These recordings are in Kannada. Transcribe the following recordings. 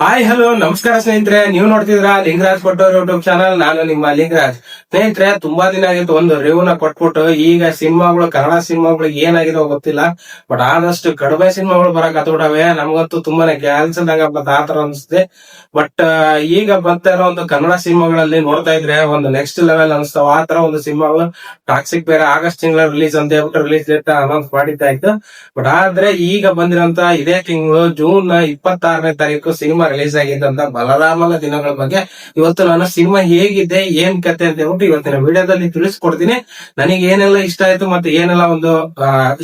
ಹಾಯ್ ಹಲೋ ನಮಸ್ಕಾರ ಸ್ನೇಹಿತರೆ, ನೀವು ನೋಡ್ತಿದ್ರ ಲಿಂಗರಾಜ್ ಕೊಟ್ಟವ್ರ ಯೂಟ್ಯೂಬ್ ಚಾನಲ್. ನಾನು ನಿಮ್ಮ ಲಿಂಗರಾಜ್. ಸ್ನೇಹಿತರೆ, ತುಂಬಾ ದಿನ ಆಗಿತ್ತು ಒಂದು ರಿವ್ಯೂನ ಕೊಟ್ಬಿಟ್ಟು. ಈಗ ಸಿನಿಮಾಗಳು, ಕನ್ನಡ ಸಿನಿಮಾಗಳು ಏನಾಗಿದೋ ಗೊತ್ತಿಲ್ಲ, ಬಟ್ ಆದಷ್ಟು ಕಡಿಮೆ ಸಿನಿಮಾಗಳು ಬರಕ್ ಹತ್ಬಿಟ್ಟವೆ. ನಮ್ಗಂತೂ ತುಂಬಾನೇ ಕ್ಯಾನ್ಸಲ್ದಾಗ ಆತರ ಅನ್ಸುತ್ತೆ. ಬಟ್ ಈಗ ಬರ್ತಾ ಇರೋ ಒಂದು ಕನ್ನಡ ಸಿನಿಮಾಗಳಲ್ಲಿ ನೋಡ್ತಾ ಇದ್ರೆ ಒಂದು ನೆಕ್ಸ್ಟ್ ಲೆವೆಲ್ ಅನ್ಸ್ತಾವ. ಆ ತರ ಒಂದು ಸಿನಿಮಾಗಳು ಟಾಕ್ಸಿಕ್ ಬೇರೆ ಆಗಸ್ಟ್ ತಿಂಗಳ ರಿಲೀಸ್ ಅಂತ ಹೇಳ್ಬಿಟ್ಟು ರಿಲೀಸ್ ಡೇಟ್ ಅನೌನ್ಸ್ ಮಾಡಿದ್ದಾಯ್ತು. ಬಟ್ ಆದ್ರೆ ಈಗ ಬಂದಿರೋಂತ ಇದೇ ತಿಂಗಳು ಜೂನ್ 26ನೇ ತಾರೀಕು ಸಿನಿಮಾ ರಿಲೀಸ್ ಆಗಿದ್ದಂತ ಬಲರಾಮನ ದಿನಗಳ ಬಗ್ಗೆ ಇವತ್ತು ನಾನು ಸಿನಿಮಾ ಹೇಗಿದೆ, ಏನ್ ಕತೆ ಅಂತ ಹೇಳ್ಬಿಟ್ಟು ಇವತ್ತಿನ ವಿಡಿಯೋದಲ್ಲಿ ತಿಳಿಸ್ಕೊಡ್ತೀನಿ. ನನಗೆ ಏನೆಲ್ಲ ಇಷ್ಟ ಆಯ್ತು ಮತ್ತೆ ಏನೆಲ್ಲ ಒಂದು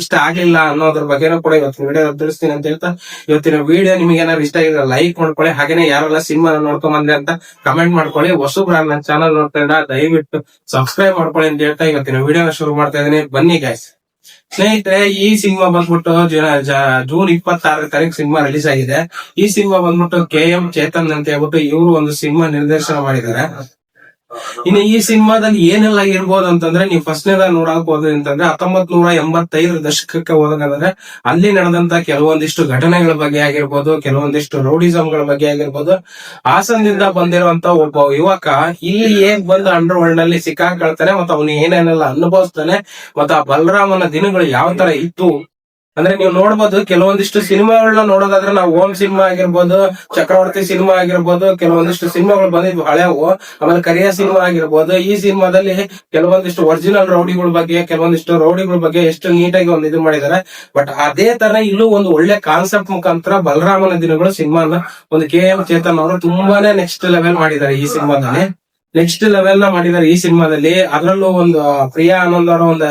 ಇಷ್ಟ ಆಗ್ಲಿಲ್ಲ ಅನ್ನೋದ್ರ ಬಗ್ಗೆನೂ ಕೂಡ ಇವತ್ತಿನ ವಿಡಿಯೋದಲ್ಲಿ ತಿಳಿಸ್ತೀನಿ ಅಂತ ಹೇಳ್ತಾ, ಇವತ್ತಿನ ವಿಡಿಯೋ ನಿಮ್ಗೆ ಏನಾದ್ರು ಇಷ್ಟ ಆಗಿದ್ರೆ ಲೈಕ್ ಮಾಡ್ಕೊಳ್ಳಿ. ಹಾಗೇನೆ ಯಾರೆಲ್ಲ ಸಿನಿಮಾ ನೋಡ್ಕೊಂಡ್ ಬಂದ್ರೆ ಅಂತ ಕಮೆಂಟ್ ಮಾಡ್ಕೊಳ್ಳಿ. ಹೊಸಬ್ರ ನನ್ನ ಚಾನಲ್ ನೋಡ್ತಾ ಇದ್ದ ದಯವಿಟ್ಟು ಸಬ್ಸ್ಕ್ರೈಬ್ ಮಾಡ್ಕೊಳ್ಳಿ ಅಂತ ಹೇಳ್ತಾ ಇವತ್ತಿನ ವಿಡಿಯೋನ ಶುರು ಮಾಡ್ತಾ ಇದೀನಿ. ಬನ್ನಿ ಗೈಸ್. ಸ್ನೇಹಿತರೆ, ಈ ಸಿನಿಮಾ ಬಂದ್ಬಿಟ್ಟು ಜೂನ್ 26ನೇ ತಾರೀಕು ಸಿನಿಮಾ ರಿಲೀಸ್ ಆಗಿದೆ. ಈ ಸಿನಿಮಾ ಬಂದ್ಬಿಟ್ಟು KM ಚೇತನ್ ಅಂತ ಹೇಳ್ಬಿಟ್ಟು ಇವರು ಒಂದು ಸಿನಿಮಾ ನಿರ್ದೇಶನ ಮಾಡಿದ್ದಾರೆ. ಇನ್ನು ಈ ಸಿನಿಮಾದಲ್ಲಿ ಏನೆಲ್ಲ ಇರ್ಬೋದು ಅಂತಂದ್ರೆ, ನೀವು ಫಸ್ಟ್ ನೇದಾಗ ನೋಡಬಹುದು ಅಂತಂದ್ರೆ 1985 ದಶಕಕ್ಕೆ ಹೋದಂದ್ರೆ ಅಲ್ಲಿ ನಡೆದಂತ ಕೆಲವೊಂದಿಷ್ಟು ಘಟನೆಗಳ ಬಗ್ಗೆ ಆಗಿರ್ಬೋದು, ಕೆಲವೊಂದಿಷ್ಟು ರೌಡಿಸಂಗಳ ಬಗ್ಗೆ ಆಗಿರ್ಬೋದು, ಹಾಸನದಿಂದ ಬಂದಿರುವಂತ ಒಬ್ಬ ಯುವಕ ಇಲ್ಲಿ ಏನ್ ಬಂದು ಅಂಡರ್ ವರ್ಲ್ಡ್ ನಲ್ಲಿ ಸಿಕ್ಕಾಕೊಳ್ತಾನೆ, ಮತ್ತೆ ಅವನು ಏನೇನೆಲ್ಲ ಅನುಭವಿಸ್ತಾನೆ, ಮತ್ತೆ ಆ ಬಲರಾಮನ ದಿನಗಳು ಯಾವ ತರ ಇತ್ತು ಅಂದ್ರೆ ನೀವು ನೋಡ್ಬೋದು. ಕೆಲವೊಂದಿಷ್ಟು ಸಿನಿಮಾಗಳನ್ನ ನೋಡೋದಾದ್ರೆ ನಾವು ಓಂ ಸಿನಿಮಾ ಆಗಿರ್ಬೋದು, ಚಕ್ರವರ್ತಿ ಸಿನಿಮಾ ಆಗಿರ್ಬೋದು, ಕೆಲವೊಂದಿಷ್ಟು ಸಿನಿಮಾಗಳು ಬಂದಿದ್ವು ಹಳೆವು. ಆಮೇಲೆ ಕರಿಯ ಸಿನಿಮಾ ಆಗಿರ್ಬೋದು. ಈ ಸಿನಿಮಾದಲ್ಲಿ ಕೆಲವೊಂದಿಷ್ಟು ಒರಿಜಿನಲ್ ರೌಡಿಗಳ ಬಗ್ಗೆ, ಕೆಲವೊಂದಿಷ್ಟು ರೌಡಿಗಳ ಬಗ್ಗೆ ಎಷ್ಟು ನೀಟಾಗಿ ಒಂದು ಇದು ಮಾಡಿದ್ದಾರೆ. ಬಟ್ ಅದೇ ತರ ಇಲ್ಲೂ ಒಂದು ಒಳ್ಳೆ ಕಾನ್ಸೆಪ್ಟ್ ಮುಖಾಂತರ ಬಲರಾಮನ ದಿನಗಳು ಸಿನಿಮಾನ ಒಂದು KM ಚೇತನ್ ಅವರು ತುಂಬಾನೇ ನೆಕ್ಸ್ಟ್ ಲೆವೆಲ್ ಮಾಡಿದ್ದಾರೆ. ಈ ಸಿನಿಮಾದಲ್ಲಿ ನೆಕ್ಸ್ಟ್ ಲೆವೆಲ್ ನ ಮಾಡಿದ್ದಾರೆ. ಈ ಸಿನಿಮಾದಲ್ಲಿ ಅದರಲ್ಲೂ ಒಂದು ಪ್ರಿಯಾ ಆನಂದ್ ಅವರ ಒಂದು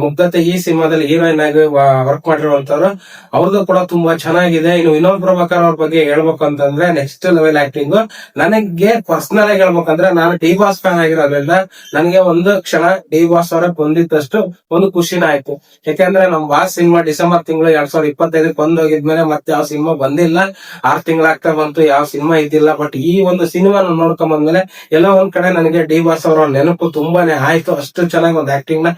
ಮುಗ್ಧತೆ ಈ ಸಿನಿಮಾದಲ್ಲಿ ಹೀರೋಯಿನ್ ಆಗಿ ವರ್ಕ್ ಮಾಡಿರುವಂತವ್ರು, ಅವ್ರದ್ದು ಕೂಡ ತುಂಬಾ ಚೆನ್ನಾಗಿದೆ. ಇನ್ನು ವಿನೋದ್ ಪ್ರಭಾಕರ್ ಅವ್ರ ಬಗ್ಗೆ ಹೇಳ್ಬೇಕು ಅಂತಂದ್ರೆ ನೆಕ್ಸ್ಟ್ ಲೆವೆಲ್ ಆಕ್ಟಿಂಗ್. ನನಗೆ ಪರ್ಸನಲ್ ಆಗಿ ಹೇಳ್ಬೇಕಂದ್ರೆ ನಾನು ಡಿ ಬಾಸ್ ಫ್ಯಾನ್ ಆಗಿರೋದ್ರಿಂದ ನನಗೆ ಒಂದು ಕ್ಷಣ ಡಿ ಬಾಸ್ ಅವರ ಬಂದಿದ್ದಷ್ಟು ಒಂದು ಖುಷಿನ ಆಯ್ತು. ಯಾಕಂದ್ರೆ ನಮ್ ಬಾಸ್ ಸಿನಿಮಾ ಡಿಸೆಂಬರ್ ತಿಂಗಳು 2025 ಬಂದೋಗಿದ್ಮೇಲೆ ಮತ್ತೆ ಯಾವ ಸಿನಿಮಾ ಬಂದಿಲ್ಲ. 6 ತಿಂಗಳಾಗ್ತಾ ಬಂತು, ಯಾವ ಸಿನಿಮಾ ಇದ್ದಿಲ್ಲ. ಬಟ್ ಈ ಒಂದು ಸಿನಿಮಾ ನೋಡ್ಕೊಂಡ್ ಬಂದ್ಮೇಲೆ ಎಲ್ಲ ಕಡೆ ನನಗೆ ಡಿ ಬಾಸ್ ಅವರ ನೆನಪು ತುಂಬಾನೇ ಆಯ್ತು. ಅಷ್ಟು ಚೆನ್ನಾಗಿ ಒಂದು ಆಕ್ಟಿಂಗ್ ನ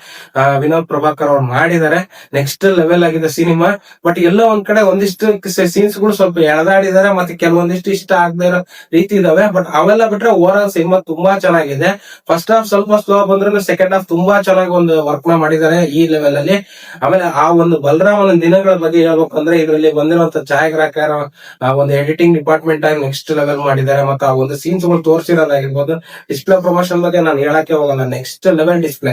ವಿನೋದ್ ಪ್ರಭಾಕರ್ ಅವ್ರು ಮಾಡಿದ್ದಾರೆ. ನೆಕ್ಸ್ಟ್ ಲೆವೆಲ್ ಆಗಿದೆ ಸಿನಿಮಾ. ಬಟ್ ಎಲ್ಲೋ ಒಂದ್ ಕಡೆ ಒಂದಿಷ್ಟು ಸೀನ್ಸ್ ಗಳು ಸ್ವಲ್ಪ ಎಳೆದಾಡಿದ್ದಾರೆ, ಮತ್ತೆ ಕೆಲವೊಂದಿಷ್ಟು ಇಷ್ಟ ಆಗದೆ ಇರೋ ರೀತಿ ಇದಾವೆ. ಬಟ್ ಅವೆಲ್ಲ ಬಿಟ್ರೆ ಓವರ್ ಆಲ್ ಸಿನಿಮಾ ತುಂಬಾ ಚೆನ್ನಾಗಿದೆ. ಫಸ್ಟ್ ಹಾಫ್ ಸ್ವಲ್ಪ ಸ್ಲೋ ಬಂದ್ರು ಸೆಕೆಂಡ್ ಹಾಫ್ ತುಂಬಾ ಚೆನ್ನಾಗಿ ಒಂದು ವರ್ಕ್ ನ ಮಾಡಿದ್ದಾರೆ ಈ ಲೆವೆಲ್ ಅಲ್ಲಿ. ಆಮೇಲೆ ಆ ಒಂದು ಬಲರಾಮನ ದಿನಗಳ ಬಗ್ಗೆ ಹೇಳ್ಬೇಕಂದ್ರೆ ಇದರಲ್ಲಿ ಬಂದಿರುವಂತ ಛಾಯಾಗ್ರಾಹಕರ ಒಂದು ಎಡಿಟಿಂಗ್ ಡಿಪಾರ್ಟ್ಮೆಂಟ್ ಆಗಿ ನೆಕ್ಸ್ಟ್ ಲೆವೆಲ್ ಮಾಡಿದ್ದಾರೆ. ಮತ್ತೆ ಆ ಒಂದು ಸೀನ್ಸ್ ಗಳು ತೋರಿಸಿರೋದಾಗಿರ್ಬೋದು, ಡಿಸ್ಪ್ಲೇ ಪ್ರಮೋಷನ್ ಬಗ್ಗೆ ನಾನು ಹೇಳಕ್ಕೆ ಹೋಗಲ್ಲ. ನೆಕ್ಸ್ಟ್ ಲೆವೆಲ್ ಡಿಸ್ಪ್ಲೇ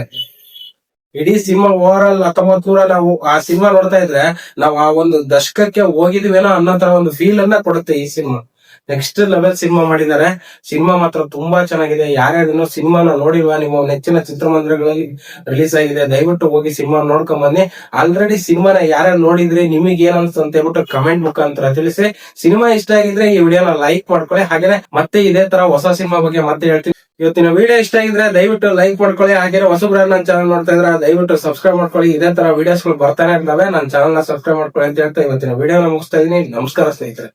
ಇಡೀ ಸಿನಿಮಾ ಓವರ್ ಆಲ್ 1900 ನಾವು ಆ ಸಿನಿಮಾ ನೋಡ್ತಾ ಇದ್ರೆ ನಾವು ಆ ಒಂದು ದಶಕಕ್ಕೆ ಹೋಗಿದ್ವೇನೋ ಅನ್ನೋ ತರ ಒಂದು ಫೀಲ್ ಅನ್ನ ಕೊಡುತ್ತೆ ಈ ಸಿನಿಮಾ. ನೆಕ್ಸ್ಟ್ ಲೆವೆಲ್ ಸಿನಿಮಾ ಮಾಡಿದ್ದಾರೆ. ಸಿನಿಮಾ ಮಾತ್ರ ತುಂಬಾ ಚೆನ್ನಾಗಿದೆ. ಯಾರ್ಯಾರು ಸಿನಿಮಾನ ನೋಡಿಲ್ವಾ, ನಿಮ್ಮ ನೆಚ್ಚಿನ ಚಿತ್ರಮಂದಿರಗಳಲ್ಲಿ ರಿಲೀಸ್ ಆಗಿದೆ, ದಯವಿಟ್ಟು ಹೋಗಿ ಸಿನಿಮಾ ನೋಡ್ಕೊಂಡ್ ಬನ್ನಿ. ಆಲ್ರೆಡಿ ಸಿನಿಮಾನ ಯಾರ್ಯಾರು ನೋಡಿದ್ರಿ, ನಿಮಗೆ ಏನ್ ಅನ್ಸ್ತು ಅಂತ ಹೇಳ್ಬಿಟ್ಟು ಕಮೆಂಟ್ ಮುಖಾಂತರ ತಿಳಿಸಿ. ಸಿನಿಮಾ ಇಷ್ಟ ಆಗಿದ್ರೆ ಈ ವಿಡಿಯೋನ ಲೈಕ್ ಮಾಡ್ಕೊಳ್ಳಿ. ಹಾಗೆ ಮತ್ತೆ ಇದೇ ತರ ಹೊಸ ಸಿನಿಮಾ ಬಗ್ಗೆ ಮತ್ತೆ ಹೇಳ್ತೀನಿ. ಇವತ್ತಿನ ವಿಡಿಯೋ ಇಷ್ಟ ಆಗಿದ್ರೆ ದಯವಿಟ್ಟು ಲೈಕ್ ಮಾಡ್ಕೊಳ್ಳಿ. ಹಾಗೆ ಹೊಸಬ್ರ ನನ್ನ ಚಾನಲ್ ನೋಡ್ತಾ ಇದ್ರೆ ದಯವಿಟ್ಟು ಸಬ್ಸ್ಕ್ರೈಬ್ ಮಾಡ್ಕೊಳ್ಳಿ. ಇದೇ ತರ ವಿಡಿಯೋಸ್ ಗಳು ಬರ್ತಾನೆ ಇರ್ತವೆ. ನನ್ನ ಚಾನಲ್ ನ ಸಬ್ಸ್ಕ್ರೈಬ್ ಮಾಡ್ಕೊಳ್ಳಿ ಅಂತ ಹೇಳ್ತಾ ಇವತ್ತಿನ ವಿಡಿಯೋನ ಮುಗಿಸ್ತಾ ಇದೀನಿ. ನಮಸ್ಕಾರ ಸ್ನೇಹಿತರೆ.